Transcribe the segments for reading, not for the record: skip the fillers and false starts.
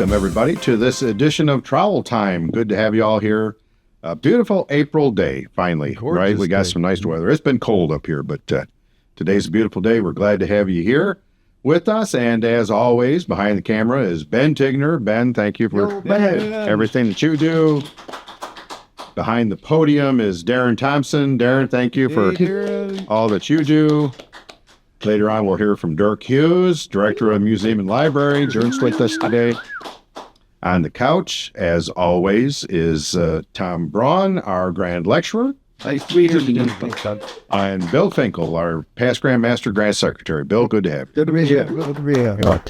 Welcome, everybody, to this edition of Trowel Time. Good to have you all here. A beautiful April day, finally, right? We got some nice weather. It's been cold up here, but today's a beautiful day. We're glad to have you here with us. And as always, behind the camera is Ben Tigner. Ben, thank you for everything that you do. Behind the podium is Darren Thompson. Darren, thank you for all that you do. Later on, we'll hear from Dirk Hughes, Director of the Museum and Library. Dirk's with us today. On the couch, as always, is Tom Braun, our Grand Lecturer. Nice to be here. And Bill Finkel, our past Grand Master, Grand Secretary. Bill, good to have you. Good to be here. Good to be here.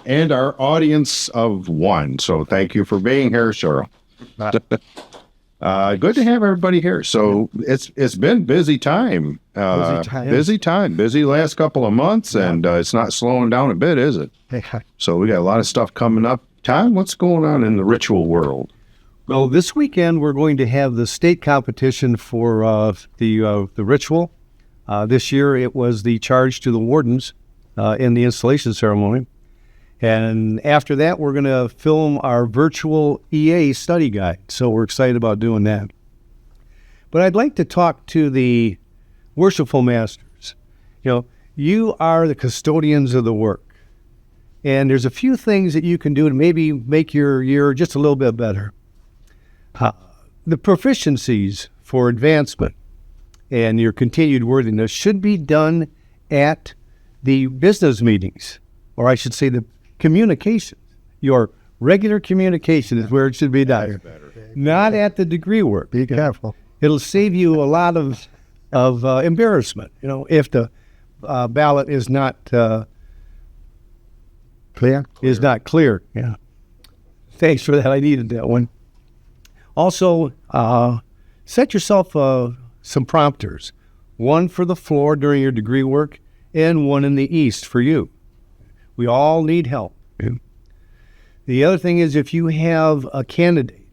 And our audience of one. So thank you for being here, Cheryl. Good to have everybody here. So it's been busy time. Busy last couple of months, and it's not slowing down a bit, is it? So we got a lot of stuff coming up. Tom, what's going on in the ritual world? Well, this weekend we're going to have the state competition for the ritual. This year it was the charge to the wardens in the installation ceremony. And after that, we're going to film our virtual EA study guide. So we're excited about doing that. But I'd like to talk to the worshipful masters. You know, you are the custodians of the work. And there's a few things that you can do to maybe make your year just a little bit better. The proficiencies for advancement and your continued worthiness should be done at the business meetings, or I should say the communication. Your regular communication is where it should be done, not at the degree work. Be careful. It'll save you a lot of embarrassment, you know, if the ballot is not clear. Yeah. Thanks for that. I needed that one. Also, set yourself some prompters, one for the floor during your degree work and one in the east for you. We all need help. Yeah. The other thing is, if you have a candidate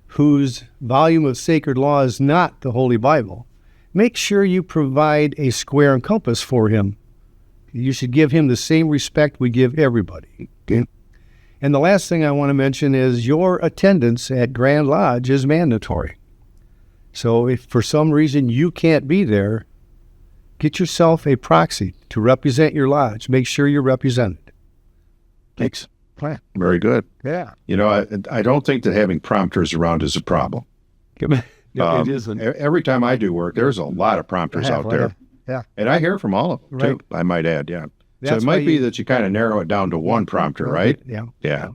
whose volume of sacred law is not the Holy Bible, make sure you provide a square and compass for him. You should give him the same respect we give everybody. Okay? And the last thing I want to mention is your attendance at Grand Lodge is mandatory. So if for some reason you can't be there, get yourself a proxy to represent your lodge. Make sure you're represented. Thanks. Very good. Yeah. You know, I don't think that having prompters around is a problem. It isn't. Every time I do work, there's a lot of prompters out there. Yeah. And I hear from all of them, too, I might add, yeah. So it might be that you kind of narrow it down to one prompter, right? Yeah. Yeah.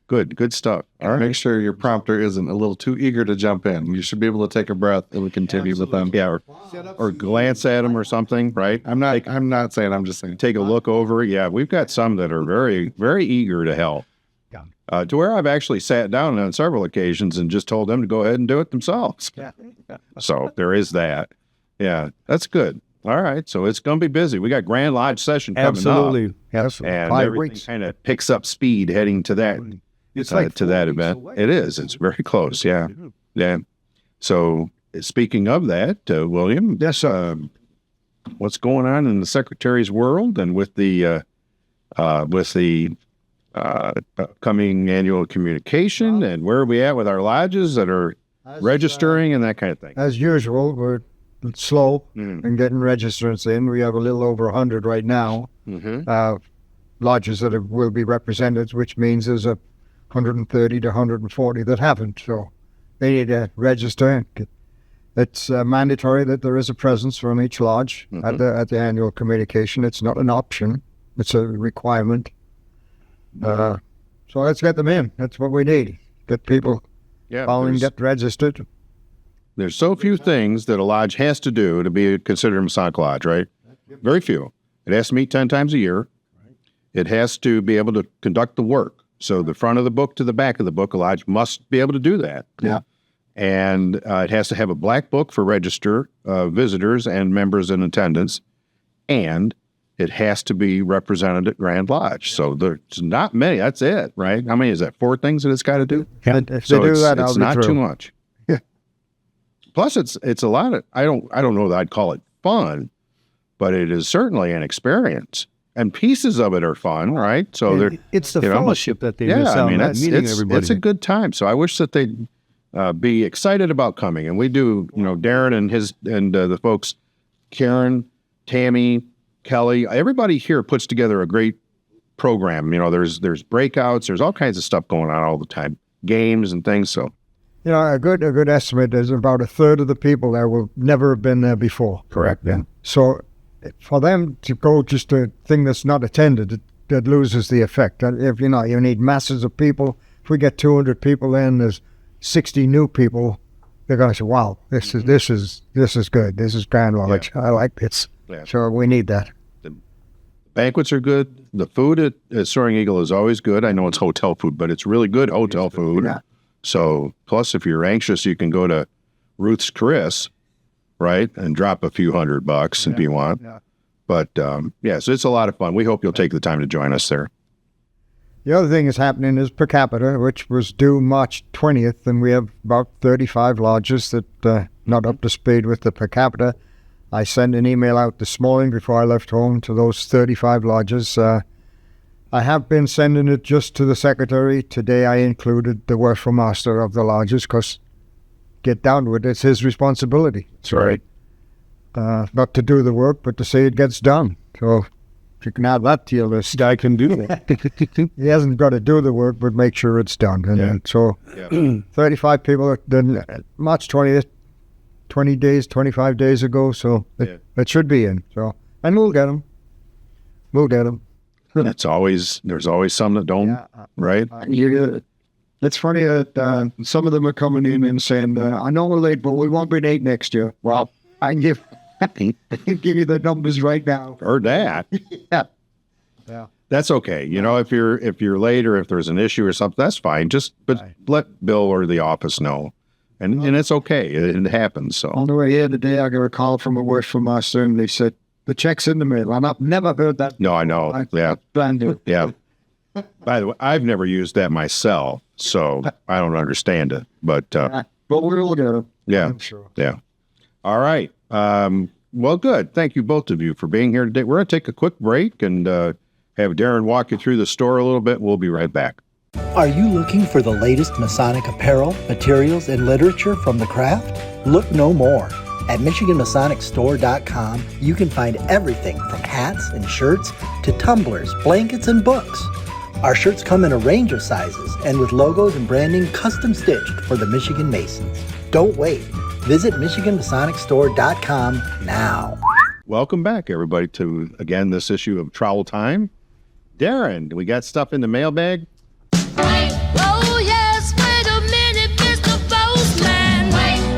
Good stuff. All right. Make sure your prompter isn't a little too eager to jump in. You should be able to take a breath and continue with them. Yeah, or glance at them or something, right? I'm not saying, I'm just saying. Take a look over. Yeah, we've got some that are very, very eager to help. Yeah. To where I've actually sat down on several occasions and just told them to go ahead and do it themselves. Yeah. So there is that. Yeah, that's good. All right, so it's going to be busy. We got Grand Lodge session coming up. Absolutely. And everything kind of picks up speed heading to that. It's like to that event. away. It is. It's very close. Yeah. Yeah. So speaking of that, William, Yes, what's going on in the secretary's world and with the upcoming annual communication, and where are we at with our lodges that are registering and that kind of thing? As usual, we're slow in getting registrants in. We have a little over 100 right now. Lodges that will be represented, which means there's 130 to 140 that haven't. So they need to register. It's mandatory that there is a presence from each lodge at the annual communication. It's not an option. It's a requirement. So let's get them in. That's what we need. Get people following, get registered. There's so few things that a lodge has to do to be considered a Masonic lodge, right? Very few. It has to meet 10 times a year. It has to be able to conduct the work. So the front of the book to the back of the book, a lodge must be able to do that. Yeah. And it has to have a black book for register visitors and members in attendance. And it has to be represented at Grand Lodge. So there's not many. That's it, right? How many is that? 4 things that it's got to do? If they do that, it's not too much. Yeah. Plus, it's a lot of, I don't know that I'd call it fun, but it is certainly an experience. and pieces of it are fun, right? So they're it's the you know, fellowship that they miss out on, not meeting everybody. it's a good time. So I wish that they'd be excited about coming. And we do, you know, Darren and the folks, Karen, Tammy, Kelly, everybody here puts together a great program. You know, there's breakouts, there's all kinds of stuff going on all the time, games and things. So, You know, a good estimate is about a third of the people there will never have been there before. correct. Yeah. So for them to go just to a thing that's not attended, that loses the effect. And if, you know, you need masses of people. If we get 200 people in, there's 60 new people. They're going to say, wow, this is good. This is grand knowledge. I like this. Yeah. So we need that. Banquets are good. The food at Soaring Eagle is always good. I know it's hotel food, but it's really good hotel food. Yeah. So, plus, if you're anxious, you can go to Ruth's Chris, right, and drop a few $100 if you want. Yeah. But, so it's a lot of fun. We hope you'll take the time to join us there. The other thing that's happening is per capita, which was due March 20th, and we have about 35 lodges that not up to speed with the per capita. I sent an email out this morning before I left home to those 35 lodges. I have been sending it just to the secretary. Today I included the worshipful master of the lodges because, get down to it, it's his responsibility. That's right. Not to do the work, but to say it gets done. So you can add that to your list. I can do that. He hasn't got to do the work, but make sure it's done. And so 35 people, then March 20th, 20 days, 25 days ago, so it should be in. So, and we'll get them. We'll get them. There's always some that don't, right? It's funny that some of them are coming in and saying, I know we're late, but we won't be late next year. Well, I can give you the numbers right now. Heard that. Yeah. That's okay. You know, if you're late or if there's an issue or something, that's fine. But let Bill or the office know. And it's okay. It happens. So On the way here today, I got a call from a worshipful master, and they said, the check's in the mail. And I've never heard that. No, I know. Brand new. Yeah. By the way, I've never used that myself, so I don't understand it. But But we'll get them. yeah, I'm sure. yeah. All right. Well, good. Thank you both of you for being here today. We're going to take a quick break and have Darren walk you through the store a little bit. We'll be right back. Are you looking for the latest Masonic apparel, materials, and literature from the craft? Look no more. At MichiganMasonicStore.com, you can find everything from hats and shirts to tumblers, blankets, and books. Our shirts come in a range of sizes and with logos and branding custom stitched for the Michigan Masons. Don't wait. Visit MichiganMasonicStore.com now. Welcome back, everybody, to, again, this issue of Trowel Time. Darren, we got stuff in the mailbag? Oh, yes, wait a minute, Mr. Postman.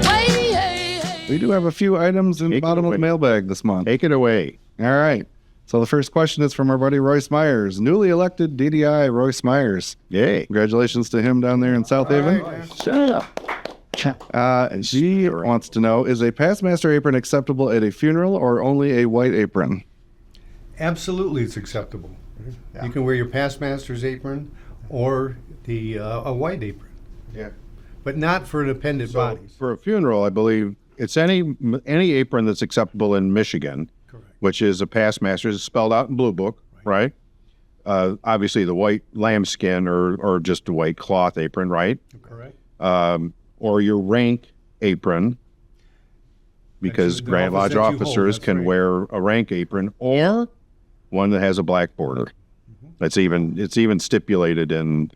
Wait, We do have a few items in the Take it bottom of away. the mailbag this month. Take it away. All right. So the first question is from our buddy Royce Myers, newly elected DDI Royce Myers. Yay. Congratulations to him down there in South Haven. And she wants to know, is a past master apron acceptable at a funeral or only a white apron? Absolutely, it's acceptable. You can wear your past master's apron or a white apron. Yeah. But not for an appendant body. For a funeral, I believe it's any apron that's acceptable in Michigan, Correct. which is a past master's. It's spelled out in Blue Book, right? Obviously, the white lambskin or just a white cloth apron, right? Correct. Or your rank apron, because Actually, the Grand office Lodge that you hold, officers that's can right. wear a rank apron or one that has a black border. It's even stipulated in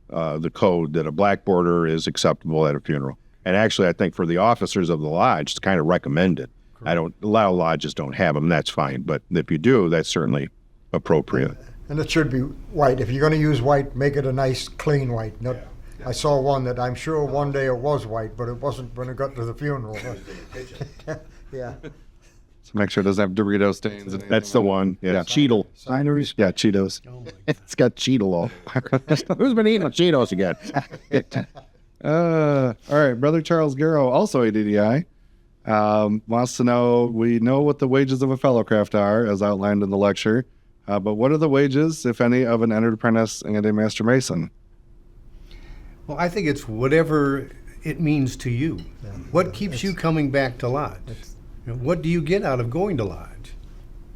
the code that a black border is acceptable at a funeral. And actually, I think for the officers of the lodge, it's kind of recommended. A lot of lodges don't have them. That's fine, but if you do, that's certainly appropriate. And it should be white. If you're going to use white, make it a nice, clean white. Not, I saw one that I'm sure one day it was white, but it wasn't when it got to the funeral. Yeah. So make sure it doesn't have Dorito stains. And That's the one. Yeah, Cheetle. Signers. Yeah, Cheetos. It's got Cheetle all. Who's been eating Cheetos again? All right, Brother Charles Garrow, also a DDI, wants to know, we know what the wages of a fellow craft are, as outlined in the lecture, but what are the wages, if any, of an entered apprentice and a master mason? Well, I think it's whatever it means to you. What keeps you coming back to lodge? What do you get out of going to lodge?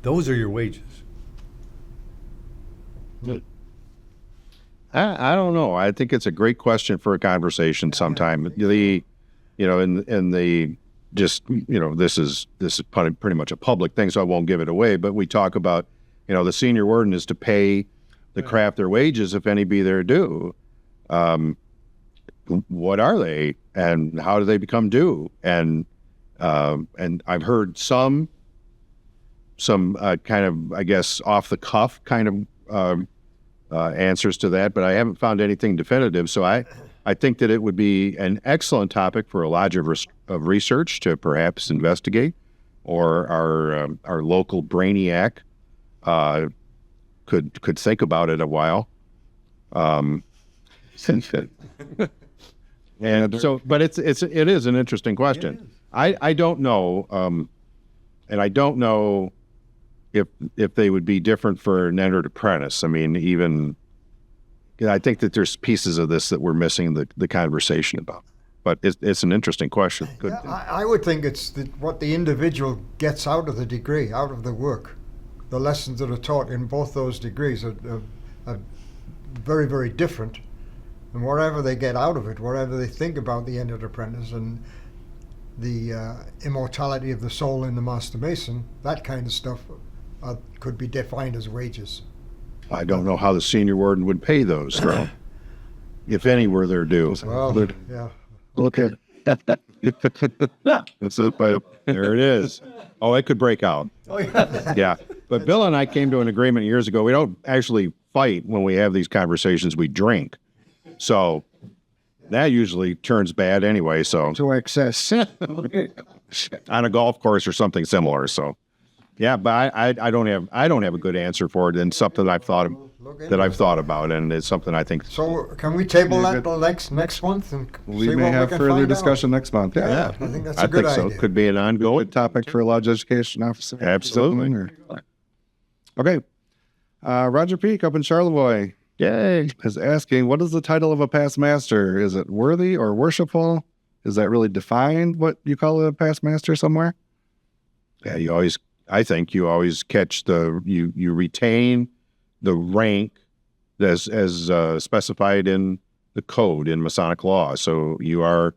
Those are your wages. I don't know. I think it's a great question for a conversation sometime. In the just, this is pretty much a public thing, so I won't give it away. But we talk about, the senior warden is to pay the craft their wages if any be their due. What are they, and how do they become due? And I've heard some kind of, I guess, off the cuff kind of answers to that, but I haven't found anything definitive. So I think that it would be an excellent topic for a lodge of research to perhaps investigate, or our local brainiac could think about it a while. And so, but it is an interesting question. I don't know, and I don't know if they would be different for an entered apprentice. I mean, I think that there's pieces of this that we're missing the conversation about. But it's an interesting question. Good. Yeah, I would think it's what the individual gets out of the degree, out of the work. The lessons that are taught in both those degrees are very, very different. And whatever they get out of it, whatever they think about the entered apprentice and the immortality of the soul in the Master Mason, that kind of stuff could be defined as wages. I don't know how the senior warden would pay those, if any were their due. Well, yeah. Okay. There it is. Oh, it could break out. Oh, yeah. Yeah. But Bill and I came to an agreement years ago. We don't actually fight when we have these conversations. We drink. So that usually turns bad anyway. So To excess. on a golf course or something similar. So yeah, but I don't have a good answer for it, and something I've thought about, and it's something I think. So can we table that till next month and We see may what have we can further find discussion next month. Yeah, I think that's a good think so. idea. Could be an ongoing Good topic for a lodge education officer. Absolutely. Okay. Roger Peak up in Charlevoix Yay. is asking, what is the title of a past master? Is it worthy or worshipful? Is that really defined, what you call a past master somewhere? Yeah, I think you always catch you retain the rank as specified in the code in Masonic law. So you are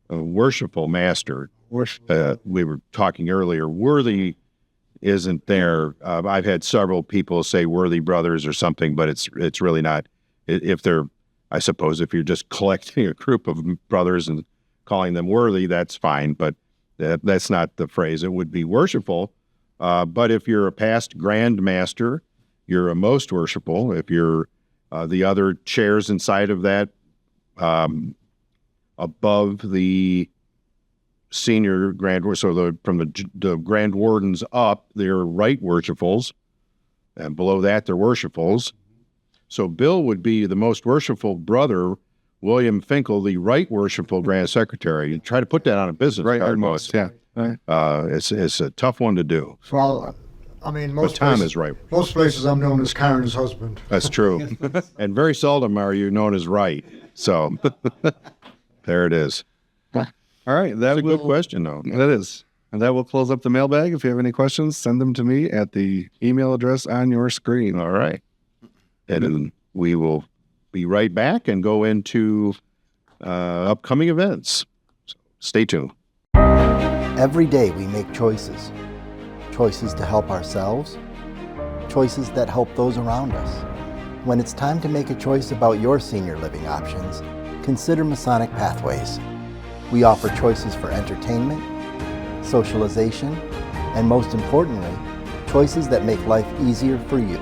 a worshipful master. We were talking earlier, worthy isn't there. I've had several people say worthy brothers or something, but it's really not. I suppose if you're just collecting a group of brothers and calling them worthy, that's fine, but that's not the phrase. It would be worshipful. But if you're a past grand master, you're a most worshipful. If you're the other chairs inside of that, above the senior grand, so from the grand wardens up, they're right worshipfuls, and below that they're worshipfuls. So Bill would be the most worshipful brother, William Finkel, the right worshipful grand secretary. You try to put that on a business Right, card, most, yeah. Right. It's a tough one to do. Well, I mean, But Tom is right. Most places I'm known as Karen's husband. That's true. And very seldom are you known as right. So there it is. All right. That's a good question, though. That is. And that will close up the mailbag. If you have any questions, send them to me at the email address on your screen. All right. And then we will be right back and go into upcoming events. So stay tuned. Every day we make choices. Choices to help ourselves, choices that help those around us. When it's time to make a choice about your senior living options, consider Masonic Pathways. We offer choices for entertainment, socialization, and most importantly, choices that make life easier for you.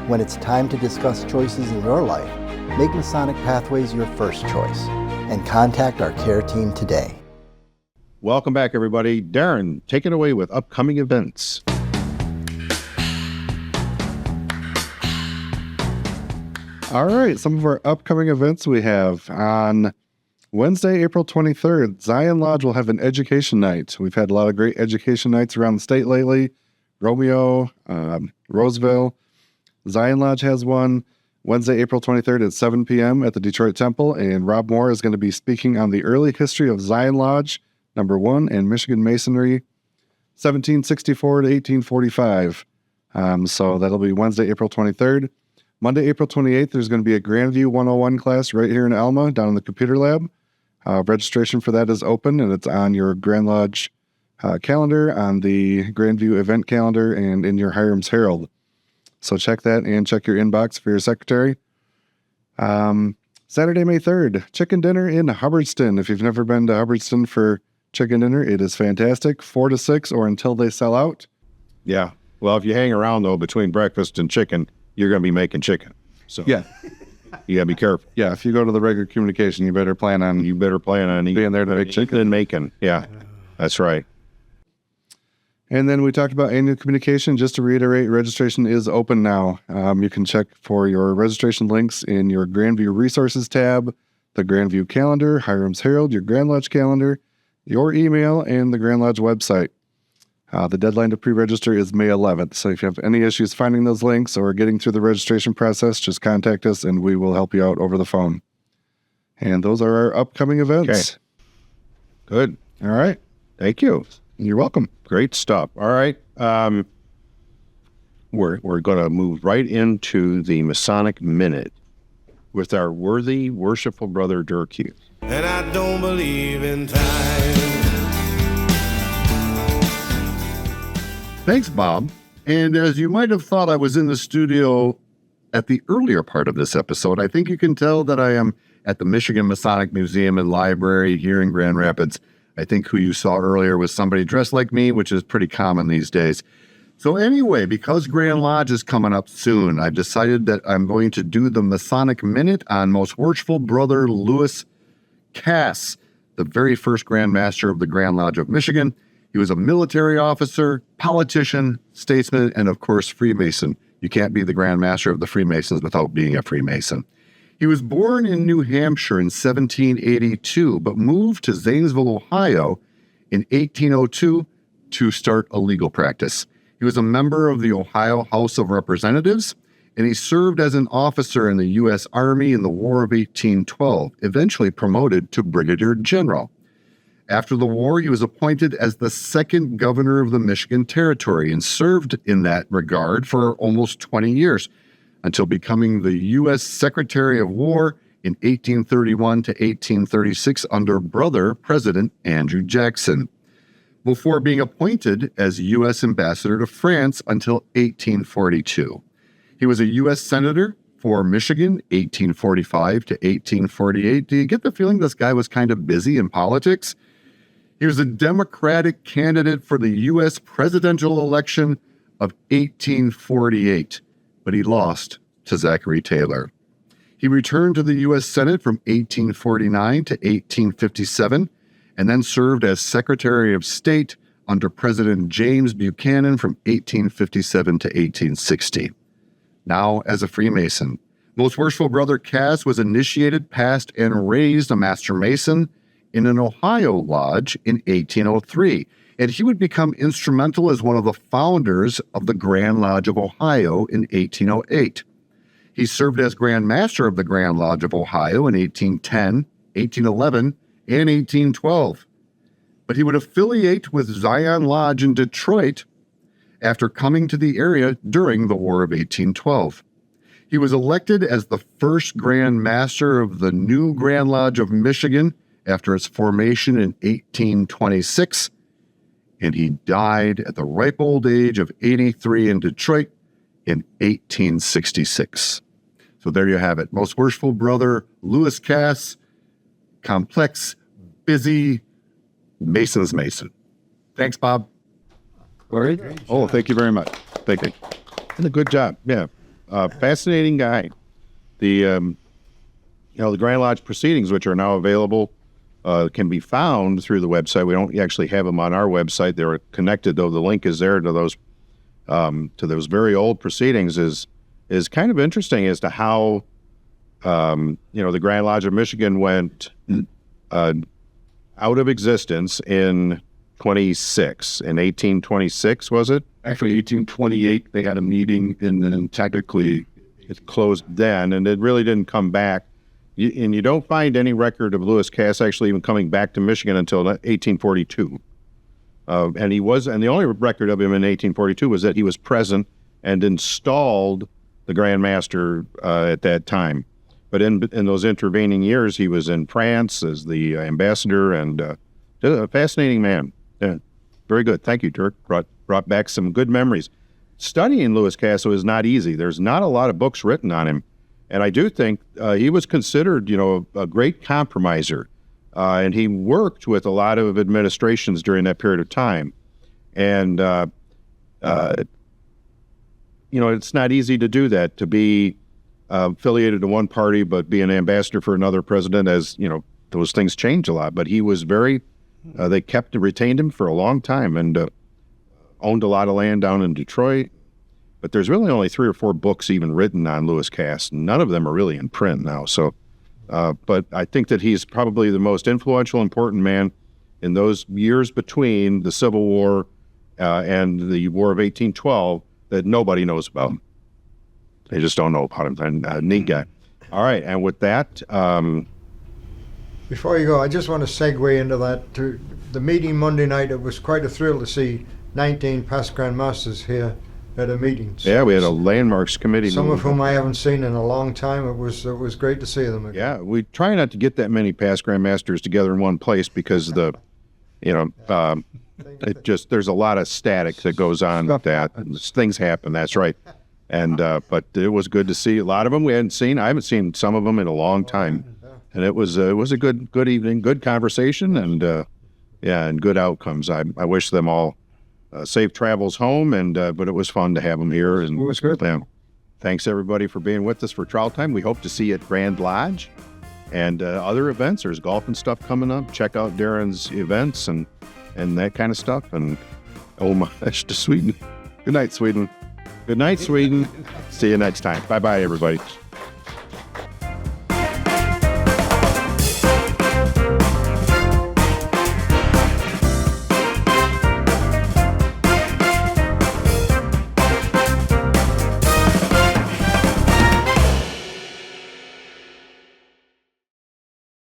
When it's time to discuss choices in your life, make Masonic Pathways your first choice and contact our care team today. Welcome back, everybody. Darren, take it away with upcoming events. All right. Some of our upcoming events we have on Wednesday, April 23rd, Zion Lodge will have an education night. We've had a lot of great education nights around the state lately. Romeo, Roseville. Zion Lodge has one Wednesday, April 23rd at 7 p.m. at the Detroit Temple, and Rob Moore is going to be speaking on the early history of Zion Lodge, number 1, and Michigan Masonry, 1764 to 1845. So that'll be Wednesday, April 23rd. Monday, April 28th, there's going to be a Grandview 101 class right here in Alma down in the computer lab. Registration for that is open, and it's on your Grand Lodge calendar, on the Grandview event calendar, and in your Hiram's Herald. So check that and check your inbox for your secretary. Saturday, May 3rd, chicken dinner in Hubbardston. If you've never been to Hubbardston for chicken dinner, it is fantastic. 4 to 6 or until they sell out. Yeah. Well, if you hang around, though, between breakfast and chicken, you're going to be making chicken. So Yeah. you got to be careful. Yeah, if you go to the regular communication, you better plan on You better plan on being there to make chicken. and making. Yeah, that's right. And then we talked about annual communication. Just to reiterate, registration is open now. You can check for your registration links in your Grandview Resources tab, the Grandview calendar, Hiram's Herald, your Grand Lodge calendar, your email, and the Grand Lodge website. The deadline to pre-register is May 11th. So if you have any issues finding those links or getting through the registration process, just contact us and we will help you out over the phone. And those are our upcoming events. Good. All right. Thank you. You're welcome. Great stuff. All right. We're going to move right into the Masonic Minute with our worthy, worshipful brother Dirk Hughes. And I don't believe in time. Thanks, Bob. And as you might have thought, I was in the studio at the earlier part of this episode. I think you can tell that I am at the Michigan Masonic Museum and Library here in Grand Rapids. I think who you saw earlier was somebody dressed like me, which is pretty common these days. So anyway, because Grand Lodge is coming up soon, I've decided that I'm going to do the Masonic Minute on Most Worshipful Brother Lewis Cass, the very first Grand Master of the Grand Lodge of Michigan. He was a military officer, politician, statesman, and of course, Freemason. You can't be the Grand Master of the Freemasons without being a Freemason. He was born in New Hampshire in 1782, but moved to Zanesville, Ohio in 1802 to start a legal practice. He was a member of the Ohio House of Representatives, and he served as an officer in the U.S. Army in the War of 1812, eventually promoted to Brigadier General. After the war, he was appointed as the second governor of the Michigan Territory and served in that regard for almost 20 years, until becoming the U.S. Secretary of War in 1831 to 1836 under brother President Andrew Jackson, before being appointed as U.S. Ambassador to France until 1842. He was a U.S. Senator for Michigan, 1845 to 1848. Do you get the feeling this guy was kind of busy in politics? He was a Democratic candidate for the U.S. presidential election of 1848. But he lost to Zachary Taylor. He returned to the U.S. Senate from 1849 to 1857, and then served as Secretary of State under President James Buchanan from 1857 to 1860. Now as a Freemason, Most Worshipful Brother Cass was initiated, passed, and raised a Master Mason in an Ohio lodge in 1803. And he would become instrumental as one of the founders of the Grand Lodge of Ohio in 1808. He served as Grand Master of the Grand Lodge of Ohio in 1810, 1811, and 1812. But he would affiliate with Zion Lodge in Detroit after coming to the area during the War of 1812. He was elected as the first Grand Master of the new Grand Lodge of Michigan after its formation in 1826. And he died at the ripe old age of 83 in Detroit in 1866. So there you have it. Most Worshipful Brother Lewis Cass, complex, busy, Mason's Mason. Thanks, Bob. Oh, thank you very much. Thank you. And a good job. Yeah. Fascinating guy. The Grand Lodge proceedings, which are now available, can be found through the website. We don't actually have them on our website. They're connected, though. The link is there to those very old proceedings. Is kind of interesting as to how the Grand Lodge of Michigan went out of existence in 1826, was it? Actually, 1828, they had a meeting, and then technically It closed then, and it really didn't come back. And you don't find any record of Lewis Cass actually even coming back to Michigan until 1842. And the only record of him in 1842 was that he was present and installed the Grand Master at that time. But in those intervening years, he was in France as the ambassador, and a fascinating man. Yeah, very good. Thank you, Dirk. Brought back some good memories. Studying Lewis Cass is not easy. There's not a lot of books written on him, and I do think he was considered, a great compromiser, and he worked with a lot of administrations during that period of time, and it's not easy to do that, to be affiliated to one party but be an ambassador for another president, as those things change a lot. But he was very they retained him for a long time, and owned a lot of land down in Detroit. But there's really only 3 or 4 books even written on Lewis Cass. None of them are really in print now. So but I think that he's probably the most influential, important man in those years between the Civil War and the War of 1812 that nobody knows about. They just don't know about him. And neat guy. All right, and with that, Before you go, I just want to segue into that. To the meeting Monday night, it was quite a thrill to see 19 past Grand Masters here at a meeting. yeah, we had a landmarks committee. Some of whom I haven't seen in a long time. It was great to see them again. Yeah, we try not to get that many past Grand Masters together in one place because there's a lot of static that goes on with that. Things happen. That's right. And but it was good to see a lot of them we hadn't seen. I haven't seen some of them in a long time, and it was a good evening, good conversation, and and good outcomes. I wish them all safe travels home, and but it was fun to have them here. And It was good. Thanks everybody for being with us for Trowel Time. We hope to see you at Grand Lodge and other events. There's golf and stuff coming up. Check out Darren's events and that kind of stuff. And oh my gosh, to Sweden. Good night, Sweden. Good night, Sweden. See you next time. Bye-bye, everybody.